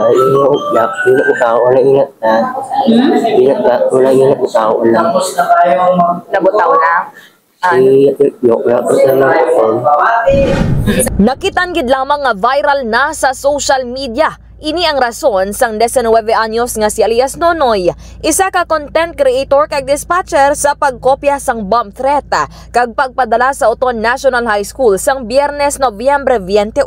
wala ingat na. Wala ingat ko tao lang. Nabutaw lang. Nakitan gid lamang nga viral na sa social media. Ini ang rason sang 19 anyos nga si alias Nonoy, isa ka content creator kag dispatcher sa pagkopya sang bomb threat kag pagpadala sa Oton National High School sang Biyernes, Nobyembre 21.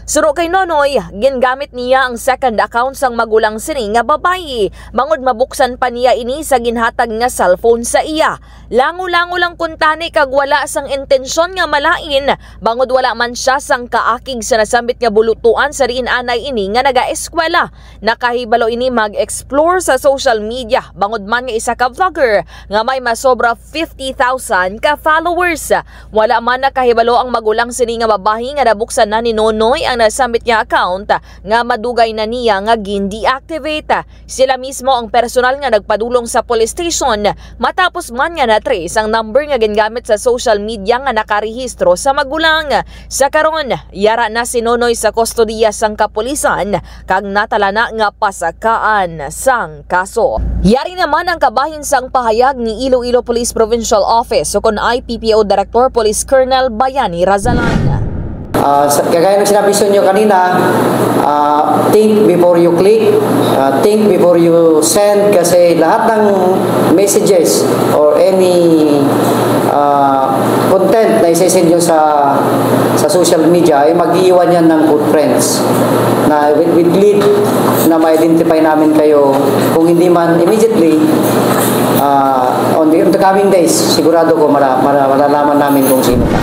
Suro kay Nonoy, gingamit niya ang second account sang magulang sini nga babayi, bangod mabuksan pa niya ini sa ginhatag nga cellphone sa iya. Lango-lango lang kuntani kag wala sang intensyon nga malain, bangod wala man siya sang kaakig sa nasambit nga bulutuan sa riin anay ini nga eskwela. Nakahibalo ini mag-explore sa social media bangod man nga isa ka vlogger nga may masobra 50,000 ka followers. Wala man nakahibalo ang magulang sini nga babahi nga nabuksan na ni Nonoy ang nasambit nga account nga madugay na niya nga gin-deactivate. Sila mismo ang personal nga nagpadulong sa police station matapos man nga na-trace ang number nga gingamit sa social media nga nakarehistro sa magulang. Sa karon, yara na si Nonoy sa kustodiya sang kapulisan kag natalana nga pasakaan sang kaso. Yari naman ang kabahin sang pahayag ni Iloilo Police Provincial Office sukon IPPO Director Police Colonel Bayani Razalan. Kagaya ng sinabi sa inyo kanina, think before you click, think before you send, kasi lahat ng messages or any content na isesend nyo sa social media ay mag-iiwan yan ng footprints na with lead na ma-identify namin kayo kung hindi man immediately. On the coming days, sigurado ko malalaman namin kung sino ka.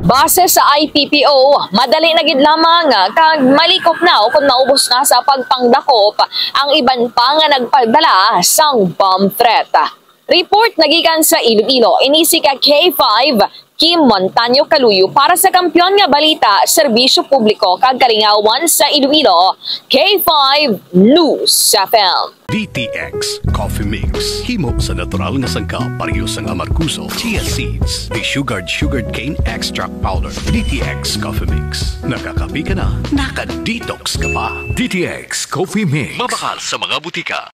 Base sa IPPO, madali na gid lamang kag malikop na o kung naubos na sa pagpangdakop ang iban pa nga nagpadala sang bomb threat. Report nagikan sa Iloilo, inisi ka K5 Kim Montaño Caluyo para sa Kampiyon nga Balita, Serbisyo Publiko kag Kalingawan sa Iloilo, K5 News FM. DTX Coffee Mix. Himo sa natural nga sangka pareho sang amarkuso, chia seeds, sugared cane extract powder. DTX Coffee Mix. Nakakapi ka na, naka-detox ka pa. DTX Coffee Mix. Mabakal sa mga butika.